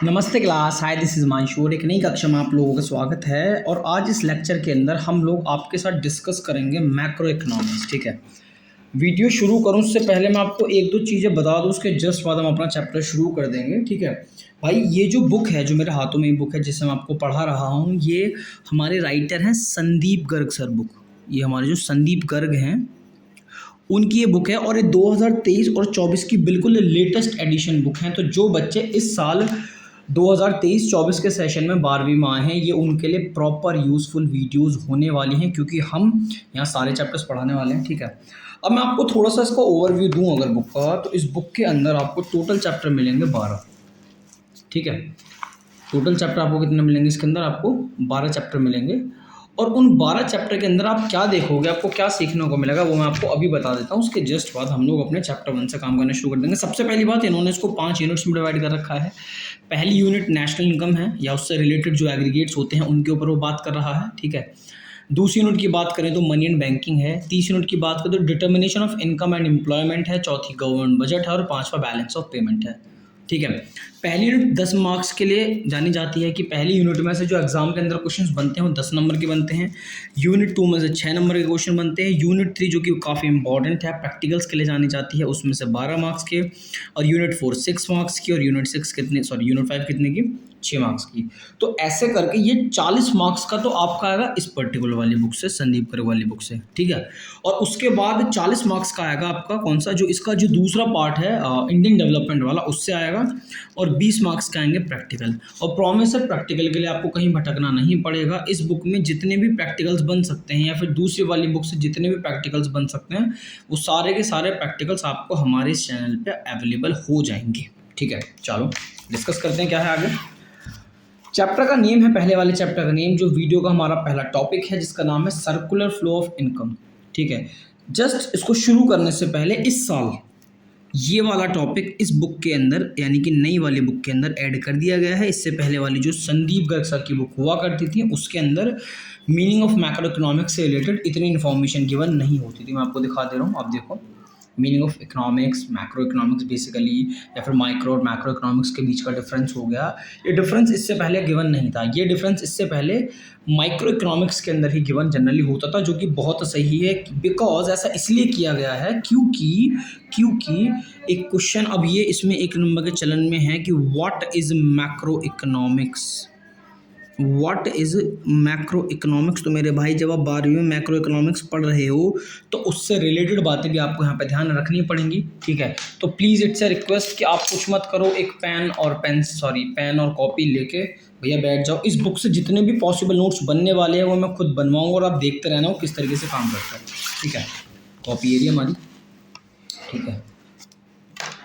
नमस्ते class. Hi, this is Mansoor. एक नई कक्षा में आप लोगों का स्वागत है। और आज इस लेक्चर के अंदर हम लोग आपके साथ डिस्कस करेंगे मैक्रो इकोनॉमिक्स। ठीक है, वीडियो शुरू करूं उससे पहले मैं आपको एक दो चीज़ें बता दूं, उसके जस्ट बाद हम अपना चैप्टर शुरू कर देंगे। ठीक है भाई, ये जो बुक है, जो मेरे हाथों में ये बुक है जिसे मैं आपको पढ़ा रहा हूँ, ये हमारे राइटर हैं संदीप गर्ग सर। बुक ये हमारे जो संदीप गर्ग हैं उनकी ये बुक है, और ये 2023 और 24 की बिल्कुल लेटेस्ट एडिशन बुक है। तो जो बच्चे इस साल 2023-24 के सेशन में 12वीं में आए हैं, ये उनके लिए प्रॉपर यूज़फुल वीडियोस होने वाली हैं, क्योंकि हम यहाँ सारे चैप्टर्स पढ़ाने वाले हैं। ठीक है, अब मैं आपको थोड़ा सा इसका ओवरव्यू दूँ अगर बुक का, तो इस बुक के अंदर आपको टोटल चैप्टर मिलेंगे 12। ठीक है, टोटल चैप्टर आपको कितने मिलेंगे? इसके अंदर आपको 12 चैप्टर मिलेंगे। और उन 12 चैप्टर के अंदर आप क्या देखोगे, आपको क्या सीखने को मिलेगा, वो मैं आपको अभी बता देता हूँ। उसके जस्ट बाद हम लोग अपने चैप्टर 1 से काम करना शुरू कर देंगे। सबसे पहली बात, इन्होंने इसको 5 यूनिट्स में डिवाइड कर रखा है। पहली यूनिट नेशनल इनकम है, या उससे रिलेटेड जो एग्रीगेट्स होते हैं उनके ऊपर वो बात कर रहा है। ठीक है, दूसरी यूनिट की बात करें तो मनी एंड बैंकिंग है। तीसरी यूनिट की बात करें तो determination of income and employment है। चौथी गवर्नमेंट बजट है, और पांचवा बैलेंस ऑफ पेमेंट है। ठीक है, पहली यूनिट 10 मार्क्स के लिए जानी जाती है, कि पहली यूनिट में से जो एग्जाम के अंदर क्वेश्चंस बनते हैं वो 10 नंबर के बनते हैं। यूनिट 2 में से 6 नंबर के क्वेश्चन बनते हैं। यूनिट 3 जो कि काफ़ी इंपॉर्टेंट है, प्रैक्टिकल्स के लिए जानी जाती है, उसमें से 12 मार्क्स के। और यूनिट 4 6 मार्क्स की, और यूनिट 5 कितने की? 6 मार्क्स की। तो ऐसे करके ये 40 मार्क्स का तो आपका आएगा इस पर्टिकुलर वाली बुक से, संदीप गर्ग वाली बुक से। ठीक है, और उसके बाद 40 मार्क्स का आएगा आपका कौन सा, जो इसका जो दूसरा पार्ट है इंडियन डेवलपमेंट वाला, उससे आएगा। और 20 मार्क्स के आएंगे प्रैक्टिकल। और प्रॉमिस है, प्रैक्टिकल के लिए आपको कहीं भटकना नहीं पड़ेगा। इस बुक में जितने भी प्रैक्टिकल्स बन सकते हैं, या फिर दूसरी वाली बुक से जितने भी प्रैक्टिकल्स बन सकते हैं, वो सारे के सारे प्रैक्टिकल्स आपको हमारे इस चैनल पे अवेलेबल हो जाएंगे। ठीक है, चलो डिस्कस करते हैं क्या है आगे। चैप्टर का नेम है, पहले वाले चैप्टर का नेम, जो वीडियो का हमारा पहला टॉपिक है, जिसका नाम है सर्कुलर फ्लो ऑफ इनकम। ठीक है, जस्ट इसको शुरू करने से पहले इस साल ये वाला टॉपिक इस बुक के अंदर, यानी कि नई वाली बुक के अंदर ऐड कर दिया गया है। इससे पहले वाली जो संदीप गर्ग सर की बुक हुआ करती थी, उसके अंदर मीनिंग ऑफ मैक्रो इकोनॉमिक्स से रिलेटेड इतनी इन्फॉर्मेशन गिवन नहीं होती थी। मैं आपको दिखा दे रहा हूँ, आप देखो। Meaning of economics, macro economics basically, या फिर माइक्रो और मैक्रो इकोनॉमिक्स के बीच का डिफरेंस हो गया, ये डिफरेंस इससे पहले गिवन नहीं था। ये डिफरेंस इससे पहले माइक्रो इकोनॉमिक्स के अंदर ही गिवन जनरली होता था, जो कि बहुत सही है। बिकॉज ऐसा इसलिए किया गया है क्योंकि एक क्वेश्चन अब ये इसमें 1 नंबर के चलन में है कि what is macro economics. What is macro economics. तो मेरे भाई, जब आप 12वीं में मैक्रो इकोनॉमिक्स पढ़ रहे हो, तो उससे रिलेटेड बातें भी आपको यहाँ पे ध्यान रखनी पड़ेंगी। ठीक है, तो प्लीज़ इट्स अ रिक्वेस्ट कि आप कुछ मत करो, एक पेन और कॉपी लेके भैया बैठ जाओ। इस बुक से जितने भी पॉसिबल नोट्स बनने वाले हैं वो मैं खुद बनवाऊंगा, और आप देखते रहना हो किस तरीके से काम करता है। ठीक है, कॉपी एरिया हमारी। ठीक है,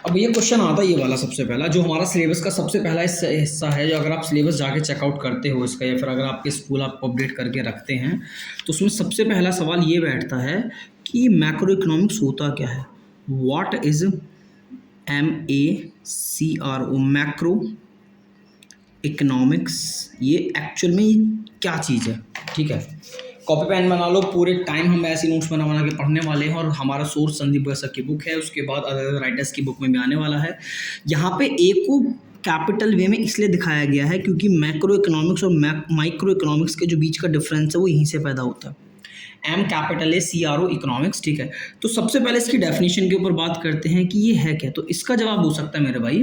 अब ये क्वेश्चन आता है, ये वाला सबसे पहला, जो हमारा सिलेबस का सबसे पहला हिस्सा है। जो अगर आप सिलेबस जाके चेकआउट करते हो इसका, या फिर अगर आपके स्कूल आपको अपडेट करके रखते हैं, तो उसमें सबसे पहला सवाल ये बैठता है कि मैक्रो इकोनॉमिक्स होता क्या है। What is MACRO, macro economics, ये एक्चुअल में ये क्या चीज़ है। ठीक है, कॉपी पेन बना लो। पूरे टाइम हम ऐसी नोट्स बना के पढ़ने वाले हैं, और हमारा सोर्स संदीप गर्ग सर की बुक है, उसके बाद अदर राइटर्स की बुक में भी आने वाला है। यहाँ पे एक को कैपिटल वे में इसलिए दिखाया गया है क्योंकि मैक्रो इकोनॉमिक्स और माइक्रो इकोनॉमिक्स के जो बीच का डिफरेंस है वो यहीं से पैदा होता है। MACRO economics. ठीक है, तो सबसे पहले इसकी डेफिनेशन के ऊपर बात करते हैं कि ये है क्या। तो इसका जवाब हो सकता है मेरे भाई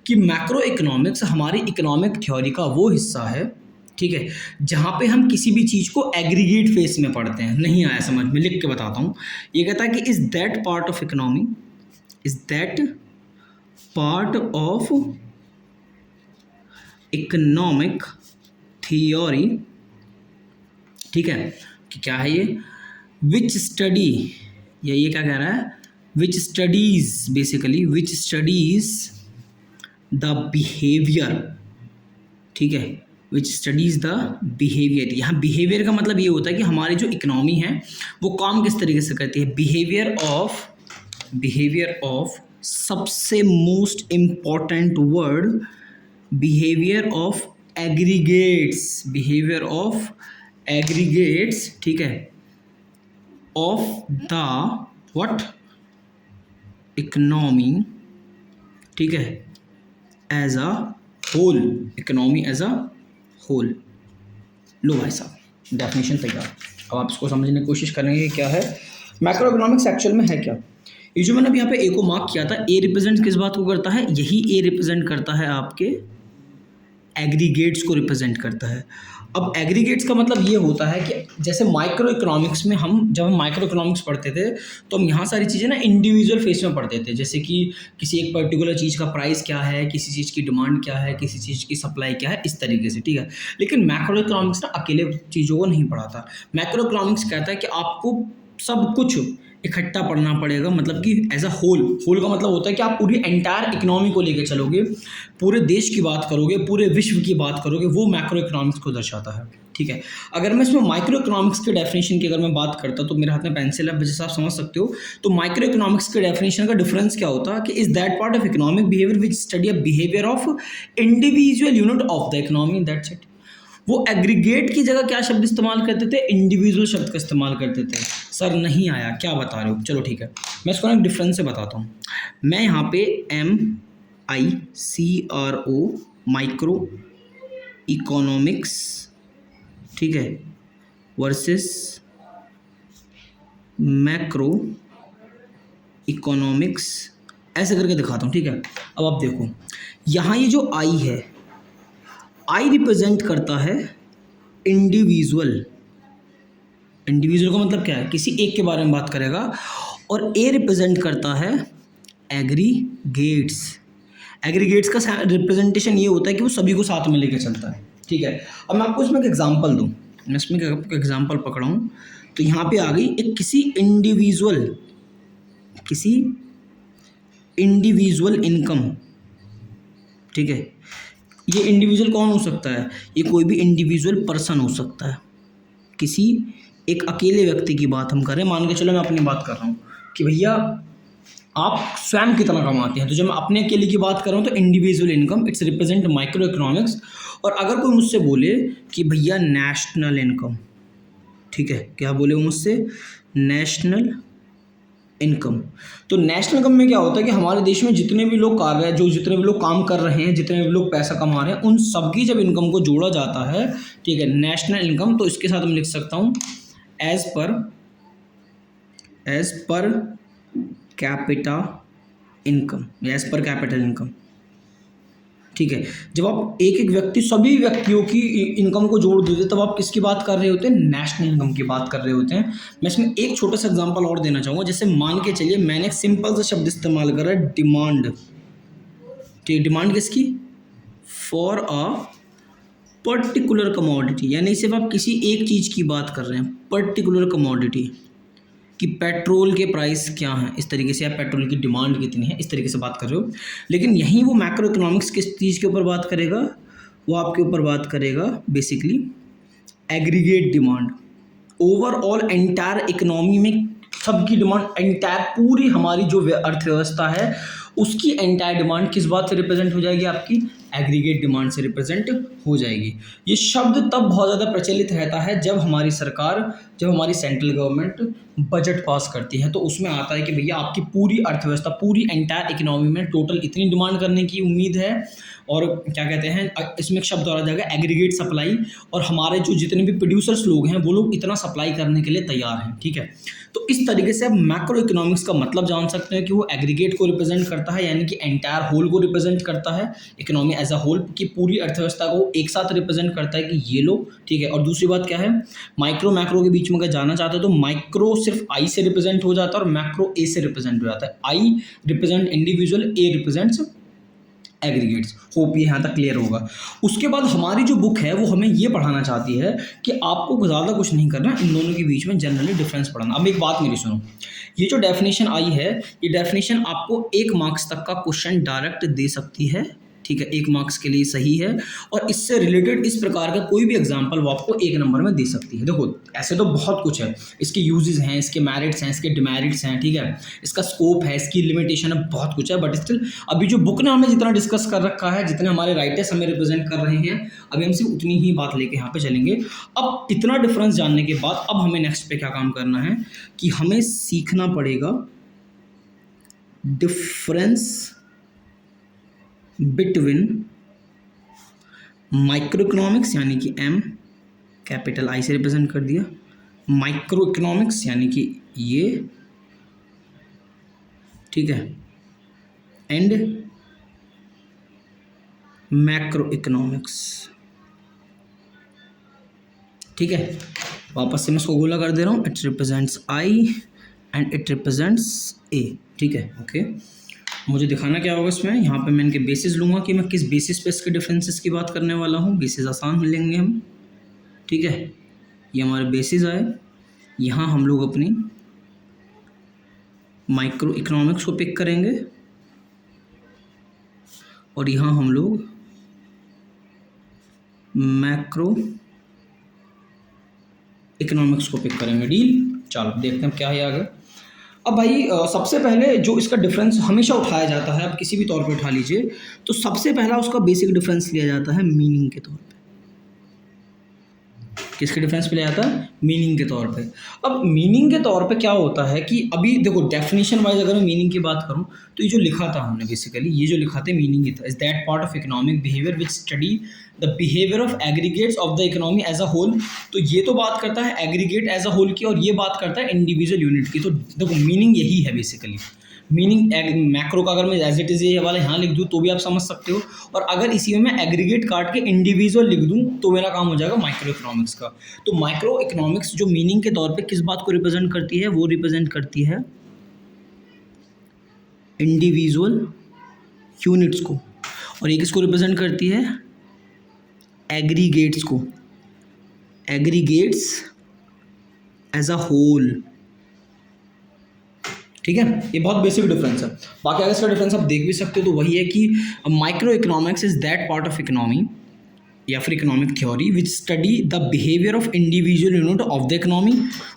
कि मैक्रो इकोनॉमिक्स हमारी इकोनॉमिक थ्योरी का वो हिस्सा है, ठीक है, जहाँ पे हम किसी भी चीज़ को एग्रीगेट फेस में पढ़ते हैं। नहीं आया समझ में, लिख के बताता हूँ। ये कहता है कि is that part of economic theory. ठीक है, कि क्या है ये, विच स्टडी, या ये क्या कह रहा है, विच स्टडीज द बिहेवियर। ठीक है, विच स्टडीज द बिहेवियर। यहाँ बिहेवियर का मतलब ये होता है कि हमारी जो इकोनॉमी है वो काम किस तरीके से करती है। बिहेवियर ऑफ सबसे most important word, behaviour of aggregates. ठीक है, ऑफ द व्हाट इकोनॉमी। ठीक है, as a whole, economy as a whole. लो भाई साहब, डेफिनेशन तैयार। अब आप इसको समझने की कोशिश करेंगे कि क्या है मैक्रो इकोनॉमिक्स, एक्चुअल में है क्या। ये जो मैंने अभी यहाँ पे ए को मार्क किया था, ए रिप्रेजेंट किस बात को करता है, यही ए रिप्रेजेंट करता है आपके एग्रीगेट्स को रिप्रेजेंट करता है। अब एग्रीगेट्स का मतलब ये होता है कि जैसे माइक्रो इकोनॉमिक्स में जब हम माइक्रो इकोनॉमिक्स पढ़ते थे तो हम यहाँ सारी चीज़ें ना इंडिविजुअल फेस में पढ़ते थे, जैसे कि किसी एक पर्टिकुलर चीज़ का प्राइस क्या है, किसी चीज़ की डिमांड क्या है, किसी चीज़ की सप्लाई क्या है, इस तरीके से, ठीक है। लेकिन मैक्रो इकोनॉमिक्स ना अकेले चीज़ों को नहीं पढ़ाता। मैक्रो इकोनॉमिक्स कहता है कि आपको सब कुछ इकट्ठा पढ़ना पड़ेगा, मतलब कि एज अ होल। होल का मतलब होता है कि आप पूरी एंटायर इकोनॉमी को लेकर चलोगे, पूरे देश की बात करोगे, पूरे विश्व की बात करोगे, वो मैक्रो इकोनॉमिक्स को दर्शाता है, ठीक है। अगर मैं इसमें माइक्रो इकोनॉमिक्स के डेफिनेशन की अगर मैं बात करता तो मेरे हाथ में पेंसिल है, जैसे आप समझ सकते हो। तो माइक्रो इकोनॉमिक्स के डेफिनेशन का डिफरेंस क्या होता है कि is that part of economic behaviour which study a behaviour of individual unit of the economy, that's it. वो एग्रीगेट की जगह क्या शब्द इस्तेमाल करते थे, इंडिविजुअल शब्द का इस्तेमाल करते थे। सर नहीं आया, क्या बता रहे हो, चलो ठीक है, मैं इसको ना एक डिफरेंस से बताता हूँ। मैं यहाँ पे MICRO माइक्रो इकोनॉमिक्स, ठीक है, वर्सेस मैक्रो इकोनॉमिक्स ऐसे करके दिखाता हूँ, ठीक है। अब आप देखो यहाँ ये जो आई है, आई रिप्रेजेंट करता है इंडिविजुअल। इंडिविजुअल का मतलब क्या है, किसी एक के बारे में बात करेगा। और ए रिप्रेजेंट करता है एग्रीगेट्स। एग्रीगेट्स का रिप्रेजेंटेशन ये होता है कि वो सभी को साथ में लेकर चलता है, ठीक है। अब मैं आपको इसमें एक एग्जांपल दूं, मैं इसमें एक एग्जांपल पकड़ाऊं तो यहाँ पे आ गई एक किसी इंडिविजुअल इनकम, ठीक है। ये इंडिविजुअल कौन हो सकता है, ये कोई भी इंडिविजुअल पर्सन हो सकता है, किसी एक अकेले व्यक्ति की बात हम करें। मान के चलो मैं अपनी बात कर रहा हूँ कि भैया आप स्वयं कितना कमाते हैं, तो जब मैं अपने अकेले की बात कर रहा हूँ तो individual income it's represent micro economics. और अगर कोई मुझसे बोले कि भैया नेशनल इनकम, ठीक है, क्या बोले वो मुझसे, नेशनल इनकम। तो नेशनल इनकम में क्या होता है कि हमारे देश में जितने भी लोग कार्य है, जो जितने भी लोग काम कर रहे हैं, जितने भी लोग पैसा कमा रहे हैं, उन सबकी जब इनकम को जोड़ा जाता है, ठीक है, नेशनल इनकम, तो इसके साथ मैं लिख सकता हूँ as per capita income, as per capital income, ठीक है। जब आप एक एक व्यक्ति, सभी व्यक्तियों की इनकम को जोड़ देते तब आप किसकी बात कर रहे होते हैं, नेशनल इनकम की बात कर रहे होते हैं। मैं इसमें एक छोटा सा एग्जांपल और देना चाहूँगा। जैसे मान के चलिए मैंने एक सिंपल सा शब्द इस्तेमाल करा है, डिमांड, ठीक, डिमांड किसकी, फॉर अ पर्टिकुलर कमोडिटी, यानी सिर्फ आप किसी एक चीज़ की बात कर रहे हैं, पर्टिकुलर कमोडिटी, कि पेट्रोल के प्राइस क्या हैं, इस तरीके से, या पेट्रोल की डिमांड कितनी है, इस तरीके से बात कर रहे हो। लेकिन यहीं वो मैक्रो इकोनॉमिक्स किस चीज़ के ऊपर बात करेगा, वो आपके ऊपर बात करेगा basically aggregate demand, overall entire economy में सबकी डिमांड, एंटायर पूरी हमारी जो अर्थव्यवस्था है उसकी एंटायर डिमांड किस बात से रिप्रेजेंट हो जाएगी, आपकी एग्रीगेट डिमांड से रिप्रेजेंट हो जाएगी। ये शब्द तब बहुत ज़्यादा प्रचलित रहता है जब हमारी सरकार, जब हमारी सेंट्रल गवर्नमेंट बजट पास करती है, तो उसमें आता है कि भैया आपकी पूरी अर्थव्यवस्था, पूरी एंटायर इकोनॉमी में टोटल इतनी डिमांड करने की उम्मीद है। और क्या कहते हैं, इसमें एक शब्द और आ जाएगा एग्रीगेट सप्लाई, और हमारे जो जितने भी प्रोड्यूसर्स लोग हैं वो लोग इतना सप्लाई करने के लिए तैयार हैं, ठीक है। तो इस तरीके से आप मैक्रो इकोनॉमिक्स का मतलब जान सकते हैं कि वो एग्रीगेट को रिप्रेजेंट करता है, यानी कि एंटायर होल को रिप्रेजेंट करता है, इकोनॉमी एज अ होल की पूरी अर्थव्यवस्था को एक साथ रिप्रेजेंट करता है कि ये लो, ठीक है। और दूसरी बात क्या है, माइक्रो मैक्रो के बीच में अगर जाना चाहते हो तो माइक्रो सिर्फ आई से रिप्रेजेंट हो जाता है और मैक्रो ए से रिप्रेजेंट हो जाता है। I represent individual, A represents aggregates. Hope ये यहाँ तक क्लियर होगा। उसके बाद हमारी जो बुक है वो हमें ये पढ़ाना चाहती है कि आपको ज़्यादा कुछ नहीं करना, इन दोनों के बीच में जनरली डिफरेंस पढ़ना। अब एक बात मेरी सुनो, ये जो डेफिनेशन आई है, ये डेफिनेशन आपको 1 मार्क्स तक का क्वेश्चन डायरेक्ट दे सकती है, ठीक है, 1 मार्क्स के लिए सही है। और इससे रिलेटेड इस प्रकार का कोई भी एग्जाम्पल वो आपको 1 नंबर में दे सकती है। देखो ऐसे तो बहुत कुछ है, इसके यूजेस हैं, इसके मेरिट्स हैं, इसके डिमेरिट्स हैं, ठीक है, इसका स्कोप है, इसकी लिमिटेशन है, बहुत कुछ है। बट स्टिल अभी जो बुक ने हमें जितना डिस्कस कर रखा है, जितने हमारे राइटर्स हमें रिप्रेजेंट कर रहे हैं, अभी हम सिर्फ उतनी ही बात लेके यहाँ पे चलेंगे। अब इतना डिफरेंस जानने के बाद अब हमें नेक्स्ट पे क्या काम करना है कि हमें सीखना पड़ेगा डिफरेंस बिटवीन माइक्रो इकोनॉमिक्स यानी कि एम, कैपिटल आई से रिप्रेजेंट कर दिया। माइक्रो इकोनॉमिक्स यानी कि ये, ठीक है, एंड मैक्रो इकोनॉमिक्स, ठीक है। वापस से मैं इसको गोला कर दे रहा हूँ, it represents I and it represents A, ठीक है, ओके। मुझे दिखाना क्या होगा इसमें, यहाँ पे मैं इनके बेसिस लूँगा कि मैं किस बेसिस पे इसके डिफरेंसेस की बात करने वाला हूँ। बेसिस आसान लेंगे हम, ठीक है। ये हमारे बेसिस आए, यहाँ हम लोग अपनी माइक्रो इकोनॉमिक्स को पिक करेंगे और यहाँ हम लोग मैक्रो इकोनॉमिक्स को पिक करेंगे। डील, चलो देखते हैं क्या है आगे। अब भाई सबसे पहले जो इसका डिफरेंस हमेशा उठाया जाता है, आप किसी भी तौर पे उठा लीजिए, तो सबसे पहला उसका बेसिक डिफरेंस लिया जाता है मीनिंग के तौर पे। किसके डिफरेंस पे लिया जाता है? मीनिंग के तौर पे। अब मीनिंग के तौर पे क्या होता है कि अभी देखो डेफिनेशन वाइज अगर मैं मीनिंग की बात करूं तो ये जो लिखा था हमने बेसिकली, ये जो लिखा था meaning is that part of economic behaviour which study the behaviour of aggregates of the economy as a whole. तो ये तो बात करता है एग्रीगेट एज अ होल की, और ये बात करता है इंडिविजुअल यूनिट की। तो देखो मीनिंग यही है बेसिकली। मीनिंग मैक्रो का अगर मैं एज इट इज़ ये वाला यहाँ लिख दूँ तो भी आप समझ सकते हो, और अगर इसी में मैं एग्रीगेट काट के इंडिविजुअल लिख दूँ तो मेरा काम हो जाएगा माइक्रो इकोनॉमिक्स का। तो माइक्रो इकोनॉमिक्स जो मीनिंग के तौर पे किस बात को रिप्रेजेंट करती है, वो रिप्रेजेंट करती है इंडिविजुअल यूनिट्स को, और ये किसको रिप्रेजेंट करती है? एग्रीगेट्स को, एग्रीगेट्स एज अ होल, ठीक है। ये बहुत बेसिक डिफरेंस है। बाकी अगर इसका डिफरेंस आप देख भी सकते हो तो वही है कि micro economics is that part of economy या फिर economic theory which study the behaviour of individual unit of the economy,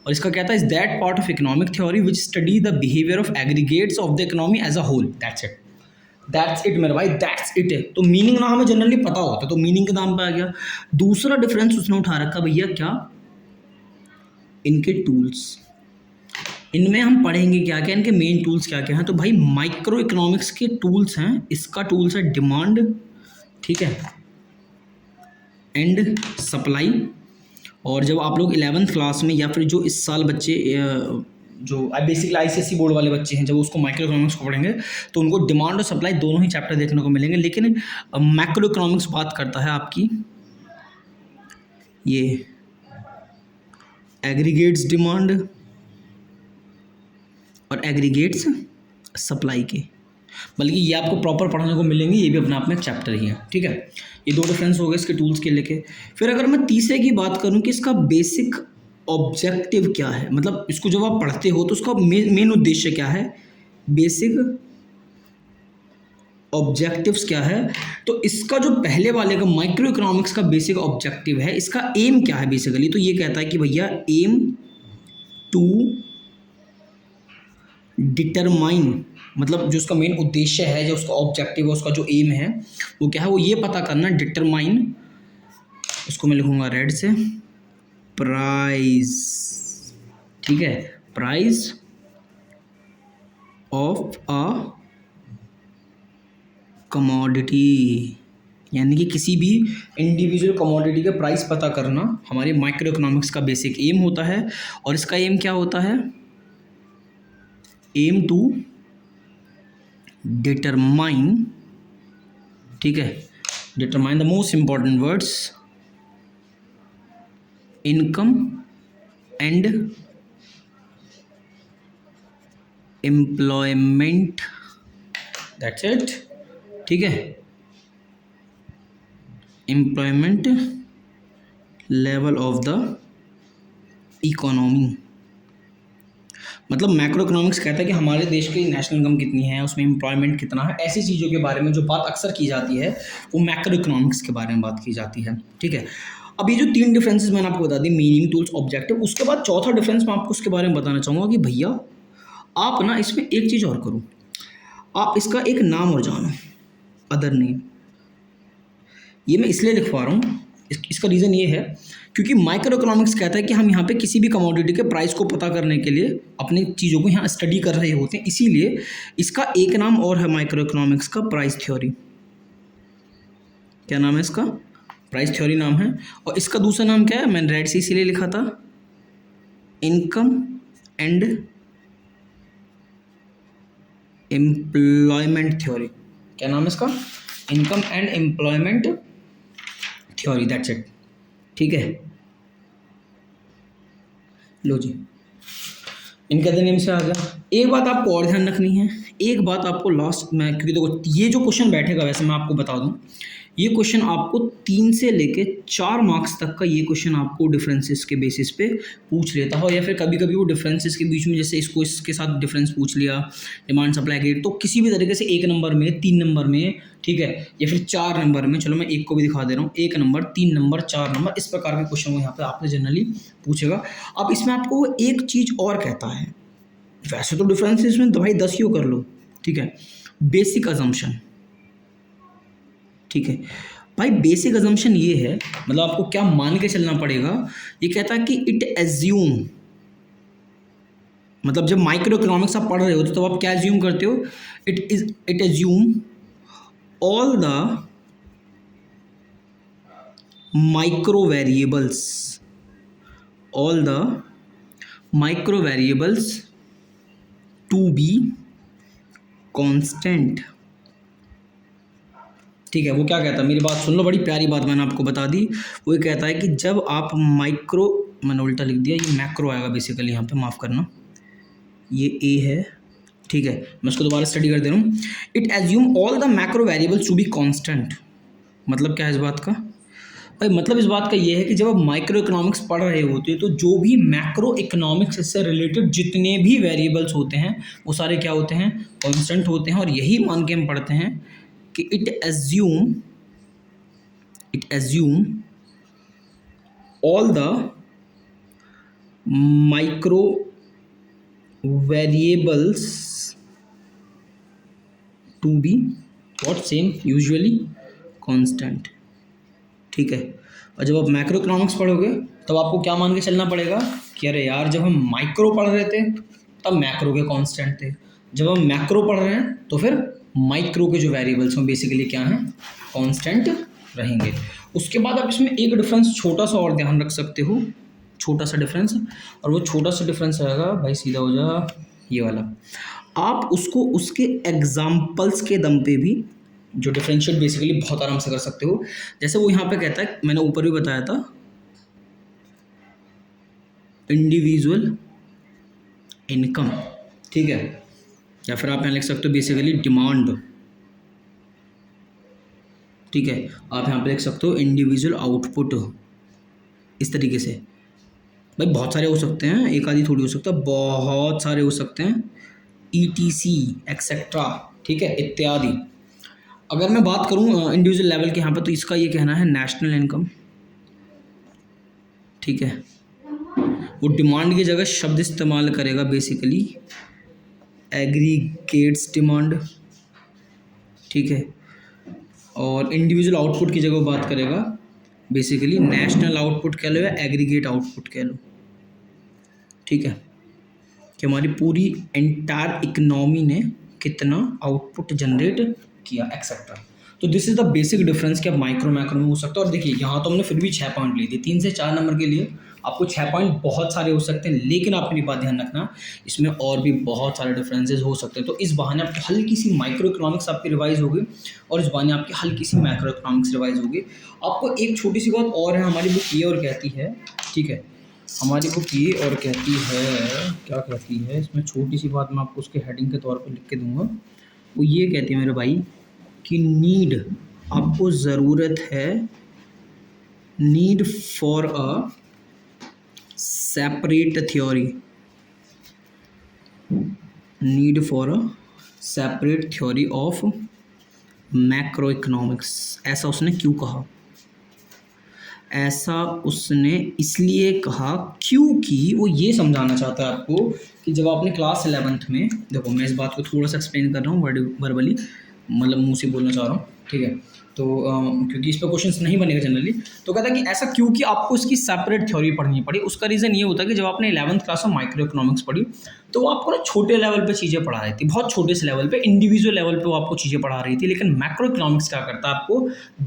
और इसका क्या था, is that part of economic theory which study the behaviour of aggregates of the economy as a whole. That's it मेरे भाई, that's it है। तो meaning ना हमें जनरली पता होता है, तो मीनिंग के नाम पे आ गया। दूसरा डिफरेंस उसने उठा रखा भैया क्या, इनके टूल्स। इनमें हम पढ़ेंगे क्या क्या, इनके मेन टूल्स क्या क्या हैं। तो भाई माइक्रो इकोनॉमिक्स के टूल्स हैं, इसका टूल्स है डिमांड, ठीक है, एंड सप्लाई। और जब आप लोग 11th क्लास में या फिर जो इस साल बच्चे जो बेसिकली ICSE बोर्ड वाले बच्चे हैं, जब उसको माइक्रो इकोनॉमिक्स को पढ़ेंगे तो उनको डिमांड और सप्लाई दोनों ही चैप्टर देखने को मिलेंगे। लेकिन मैक्रो इकोनॉमिक्स बात करता है आपकी ये एग्रीगेट्स डिमांड और एग्रीगेट्स सप्लाई के, बल्कि ये आपको प्रॉपर पढ़ने को मिलेंगे, ये भी अपने आप में एक चैप्टर ही है, ठीक है। ये दो डिफरेंस हो गए इसके टूल्स के लेके। फिर अगर मैं तीसरे की बात करूं कि इसका बेसिक ऑब्जेक्टिव क्या है, मतलब इसको जब आप पढ़ते हो तो उसका मेन उद्देश्य क्या है, बेसिक ऑब्जेक्टिव्स क्या है। तो इसका जो पहले वाले का माइक्रो इकोनॉमिक्स का बेसिक ऑब्जेक्टिव है, इसका एम क्या है बेसिकली, तो ये कहता है कि भैया एम टू डिटरमाइन, मतलब जो उसका मेन उद्देश्य है, जो उसका ऑब्जेक्टिव है, उसका जो एम है वो क्या है, वो ये पता करना, डिटरमाइन, इसको मैं लिखूंगा रेड से, प्राइस, ठीक है, प्राइस ऑफ अ कमोडिटी, यानी कि किसी भी इंडिविजुअल कमोडिटी का प्राइस पता करना हमारे माइक्रो इकोनॉमिक्स का बेसिक एम होता है। और इसका एम क्या होता है, एम टू डिटरमाइन, ठीक है, determine the most important words, income and employment, that's it, ठीक है, employment level of the economy. मतलब मैक्रो इकोनॉमिक्स कहता है कि हमारे देश की नेशनल इनकम कितनी है, उसमें एम्प्लॉयमेंट कितना है, ऐसी चीज़ों के बारे में जो बात अक्सर की जाती है वो मैक्रो इकोनॉमिक्स के बारे में बात की जाती है, ठीक है। अब ये जो तीन डिफरेंसेस मैंने आपको बता दी, मीनिंग, टूल्स, ऑब्जेक्टिव, उसके बाद चौथा डिफरेंस मैं आपको उसके बारे में बताना चाहूँगा कि भैया आप ना इसमें एक चीज़ और करो, आप इसका एक नाम और जानो, अदर नेम। ये मैं इसलिए लिखवा रहा हूँ, इसका रीज़न ये है क्योंकि माइक्रो इकोनॉमिक्स कहता है कि हम यहाँ पे किसी भी कमोडिटी के प्राइस को पता करने के लिए अपनी चीज़ों को यहाँ स्टडी कर रहे होते हैं, इसीलिए इसका एक नाम और है माइक्रो इकोनॉमिक्स का, प्राइस थ्योरी। क्या नाम है इसका? प्राइस थ्योरी नाम है। और इसका दूसरा नाम क्या है, मैंने रेड से इसीलिए लिखा था, इनकम एंड एम्प्लॉयमेंट थ्योरी। क्या नाम है इसका, income and employment theory, that's it. ठीक है, लो जी, इनका नेम से आ गया। एक बात आपको और ध्यान रखनी है, एक बात आपको लास्ट में, क्योंकि देखो ये जो क्वेश्चन बैठेगा, वैसे मैं आपको बता दूं, ये क्वेश्चन आपको 3 से लेके 4 मार्क्स तक का ये क्वेश्चन आपको डिफरेंसेस के बेसिस पे पूछ लेता हो, या फिर कभी कभी वो डिफरेंसेस के बीच में जैसे इसको इसके साथ डिफरेंस पूछ लिया, डिमांड सप्लाई रेट, तो किसी भी तरीके से 1 नंबर में, 3 नंबर में, ठीक है, या फिर 4 नंबर में, चलो मैं एक को भी दिखा दे रहा हूँ, 1 नंबर, 3 नंबर, 4 नंबर, इस प्रकार के क्वेश्चन को यहाँ पे आपसे जनरली पूछेगा। अब इसमें आपको वो एक चीज़ और कहता है, वैसे तो डिफरेंसेस में तो भाई 10 क्यों कर लो, ठीक है, बेसिक अजम्पशन, ठीक है भाई, बेसिक अजम्पशन ये है, मतलब आपको क्या मान के चलना पड़ेगा, ये कहता है कि इट एज्यूम, मतलब जब माइक्रो इकोनॉमिक्स आप पढ़ रहे हो तो आप क्या एज्यूम करते हो, it assume all the micro variables, all the micro variables to be constant. ठीक है, वो क्या कहता है, मेरी बात सुन लो, बड़ी प्यारी बात मैंने आपको बता दी। वो ये कहता है कि जब आप माइक्रो, मैंने उल्टा लिख दिया, ये मैक्रो आएगा बेसिकली यहाँ पे, माफ़ करना, ये ए है, ठीक है, मैं उसको दोबारा स्टडी कर दे रहा हूँ। It assume all the macro variables to be constant. मतलब क्या है इस बात का भाई, मतलब इस बात का ये है कि जब आप माइक्रो इकोनॉमिक्स पढ़ रहे होते हैं तो जो भी मैक्रो इकोनॉमिक्स से रिलेटेड जितने भी वेरिएबल्स होते हैं वो सारे क्या होते हैं, कांस्टेंट होते हैं। और यही मान के हम पढ़ते हैं कि it assume all the micro variables to be what, same, usually constant. ठीक है, और जब आप मैक्रो इकोनॉमिक्स पढ़ोगे तब आपको क्या मान के चलना पड़ेगा कि अरे यार, जब हम माइक्रो पढ़ रहे थे तब मैक्रो के कांस्टेंट थे, जब हम मैक्रो पढ़ रहे हैं तो फिर माइक्रो के जो वेरिएबल्स हैं बेसिकली क्या हैं, कांस्टेंट रहेंगे। उसके बाद आप इसमें एक डिफरेंस छोटा सा और ध्यान रख सकते हो, छोटा सा डिफरेंस, और वो छोटा सा डिफरेंस रहेगा भाई, सीधा हो जा ये वाला, आप उसको उसके एग्जाम्पल्स के दम पे भी जो डिफरेंशिएट बेसिकली बहुत आराम से कर सकते हो। जैसे वो यहाँ पे कहता है, मैंने ऊपर भी बताया था, इंडिविजुअल इनकम, ठीक है, या फिर आप यहाँ लिख सकते हो बेसिकली डिमांड, ठीक है, आप यहाँ पे लिख सकते हो इंडिविजुअल आउटपुट, इस तरीके से। भाई बहुत सारे हो सकते हैं, एक आधी थोड़ी हो सकता है, बहुत सारे हो सकते हैं, ETC एक्सेट्रा, ठीक है, इत्यादि। अगर मैं बात करूं इंडिविजुअल लेवल के यहाँ पर, तो इसका ये कहना है नेशनल इनकम, ठीक है, वो डिमांड की जगह शब्द इस्तेमाल करेगा बेसिकली एग्रीगेट्स डिमांड, ठीक है, और इंडिविजुअल आउटपुट की जगह बात करेगा बेसिकली नेशनल आउटपुट कह लो या एग्रीगेट आउटपुट कह लो, ठीक है, कि हमारी पूरी एंटायर इकोनॉमी ने कितना आउटपुट जनरेट किया एक्सेट्रा। तो this is the basic difference कि अब माइक्रो मैक्रो में हो सकता है। और देखिए यहाँ तो हमने फिर भी 6 पॉइंट लिए थे, 3 से 4 नंबर के लिए आपको 6 पॉइंट बहुत सारे हो सकते हैं, लेकिन आप मेरी बात ध्यान रखना, इसमें और भी बहुत सारे डिफरेंसेस हो सकते हैं। तो इस बहाने आपकी हल्की सी माइक्रो इकोनॉमिक्स आपकी रिवाइज होगी और इस बहाने आपकी हल्की सी मैक्रो इकोनॉमिक्स रिवाइज होगी। आपको एक छोटी सी बात और है, हमारी बुक ये और कहती है, ठीक है, हमारी बुक ये और कहती है, क्या कहती है इसमें, छोटी सी बात मैं आपको उसके हेडिंग के तौर पर लिख के दूंगा। वो ये कहती है मेरे भाई कि नीड, आपको ज़रूरत है, need for a separate theory, need for a separate theory of macro economics. ऐसा उसने क्यों कहा? ऐसा उसने इसलिए कहा क्योंकि वो ये समझाना चाहता है आपको कि जब आपने क्लास 11th में, देखो मैं इस बात को थोड़ा सा एक्सप्लेन कर रहा हूँ वर्बली, मतलब मुंह से बोलना चाह रहा हूँ, ठीक है, तो क्योंकि इस पर क्वेश्चंस नहीं बनेगा जनरली, तो कहता है कि ऐसा क्यों कि आपको इसकी सेपरेट थ्योरी पढ़नी पड़ी। उसका रीज़न ये होता है कि जब आपने 11th क्लास में माइक्रो इकोनॉमिक्स पढ़ी तो वो आपको ना छोटे लेवल पे चीज़ें पढ़ा रही थी, बहुत छोटे से लेवल पे, इंडिविजुअल लेवल पे वो आपको चीज़ें पढ़ा रही थी। लेकिन मैक्रो इकोनॉमिक्स क्या करता है, आपको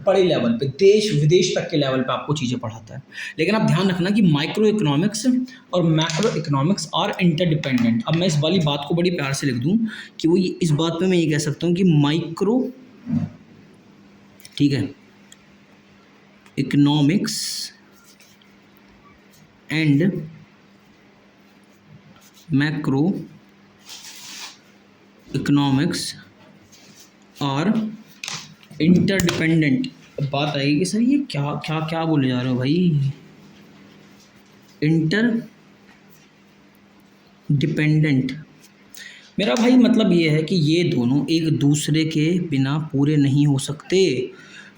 बड़े लेवल पे, देश विदेश तक के लेवल पे आपको चीज़ें पढ़ाता है। लेकिन आप ध्यान रखना कि माइक्रो इकोनॉमिक्स और मैक्रो इकोनॉमिक्स आर इंटरडिपेंडेंट। अब मैं इस वाली बात को बड़ी प्यार से लिख दूँ कि वो इस बात पर मैं ये कह सकता हूँ कि माइक्रो, ठीक है, economics and macro economics are interdependent. अब बात आएगी कि सर ये क्या क्या क्या बोले जा रहे हो भाई, इंटर डिपेंडेंट। मेरा भाई मतलब ये है कि ये दोनों एक दूसरे के बिना पूरे नहीं हो सकते।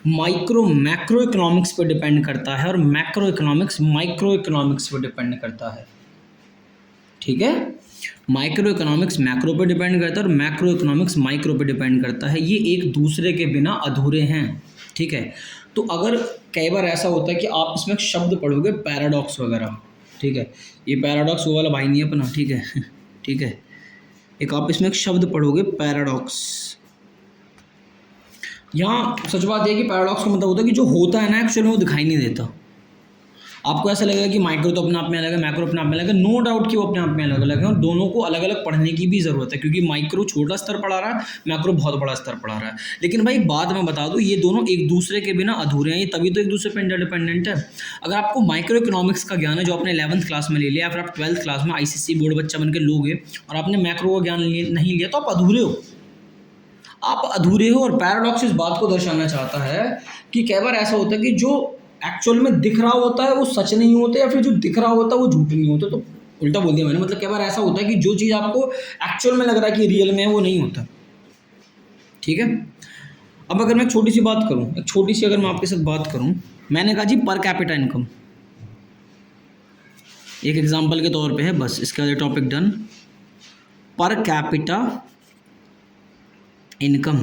माइक्रो मैक्रो इकोनॉमिक्स पर डिपेंड करता है और मैक्रो इकोनॉमिक्स माइक्रो इकोनॉमिक्स पर डिपेंड करता है, ठीक है। माइक्रो इकोनॉमिक्स मैक्रो पर डिपेंड करता है और मैक्रो इकोनॉमिक्स माइक्रो पर डिपेंड करता है। ये एक दूसरे के बिना अधूरे हैं, ठीक है। तो अगर कई बार ऐसा होता है कि आप इसमें शब्द पढ़ोगे पैराडॉक्स वगैरह, ठीक है, ये पैराडॉक्स वो वाला भाई नहीं है अपना, ठीक है ठीक है, एक आप इसमें एक शब्द पढ़ोगे पैराडॉक्स। यहाँ सच बात है कि पैराडॉक्स का मतलब होता है कि जो होता है ना एक्चुअली में वो दिखाई नहीं देता। आपको ऐसा लगेगा कि माइक्रो तो अपने आप में अलग है, मैक्रो अपने आप में अलग है, नो डाउट कि वो अपने आप में अलग अलग है और दोनों को अलग अलग पढ़ने की भी ज़रूरत है, क्योंकि माइक्रो छोटा स्तर पढ़ा रहा है, मैक्रो बहुत बड़ा स्तर पढ़ा रहा है। लेकिन भाई बात मैं बता दूँ, ये दोनों एक दूसरे के बिना अधूरे हैं, ये तभी तो एक दूसरे पर इंटरडिपेंडेंट है। अगर आपको माइक्रो इकोनॉमिक्स का ज्ञान है जो आपने 11th क्लास में ले लिया, या फिर आप 12th क्लास में ICSE बोर्ड बच्चा बन के लोगे और आपने मैक्रो का ज्ञान नहीं लिया, तो आप अधूरे हो, आप अधूरे हो। और पैराडॉक्स इस बात को दर्शाना चाहता है कि कई बार ऐसा होता है कि जो एक्चुअल में दिख रहा होता है वो सच नहीं होता, या फिर जो दिख रहा होता है वो झूठ नहीं होता। तो उल्टा बोल दिया मैंने, मतलब कई बार ऐसा होता है कि जो चीज़ आपको एक्चुअल में लग रहा है कि रियल में है वो नहीं होता, ठीक है। अब अगर मैं एक छोटी सी बात करूं, एक छोटी सी अगर मैं आपके साथ बात करूं, मैंने कहा जी पर कैपिटा इनकम, एक एग्जाम्पल के तौर पे है, बस इसका टॉपिक डन। पर कैपिटा इनकम,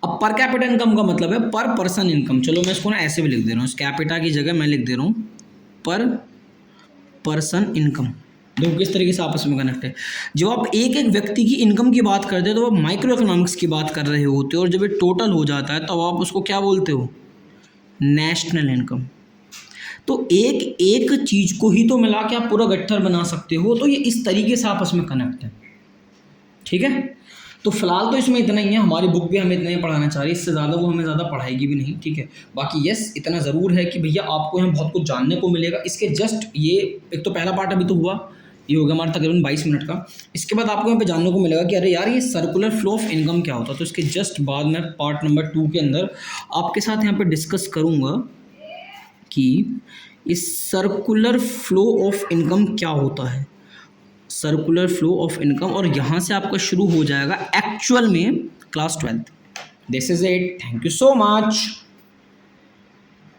अब पर कैपिटा इनकम का मतलब है पर पर्सन इनकम। चलो मैं इसको ना ऐसे भी लिख दे रहा हूँ, कैपिटा की जगह मैं लिख दे रहा हूँ पर पर्सन इनकम। देखो किस तरीके से आपस में कनेक्ट है। जब आप एक एक व्यक्ति की इनकम की बात करते हो तो आप माइक्रो इकोनॉमिक्स की बात कर रहे होते हो, और जब ये टोटल हो जाता है तो आप उसको क्या बोलते हो, नेशनल इनकम। तो एक एक चीज़ को ही तो मिला के आप पूरा गट्ठर बना सकते हो, तो ये इस तरीके से आपस में कनेक्ट है, ठीक है। तो फिलहाल तो इसमें इतना ही है, हमारी बुक भी हमें इतना ही पढ़ाना चाह रही है, इससे ज़्यादा वो हमें ज़्यादा पढ़ाएगी भी नहीं, ठीक है। बाकी यस इतना ज़रूर है कि भैया आपको यहाँ बहुत कुछ जानने को मिलेगा। इसके जस्ट ये एक तो पहला पार्ट अभी तो हुआ, ये हो गया हमारा तकरीबन 22 मिनट का। इसके बाद आपको यहाँ पे जानने को मिलेगा कि अरे यार ये सर्कुलर फ्लो ऑफ इनकम क्या होता है। तो इसके जस्ट बाद में पार्ट नंबर 2 के अंदर आपके साथ यहाँ पर डिस्कस करूँगा कि इस सर्कुलर फ्लो ऑफ इनकम क्या होता है, सर्कुलर फ्लो ऑफ इनकम, और यहाँ से आपका शुरू हो जाएगा एक्चुअल में class 12th। This is it, thank you so much.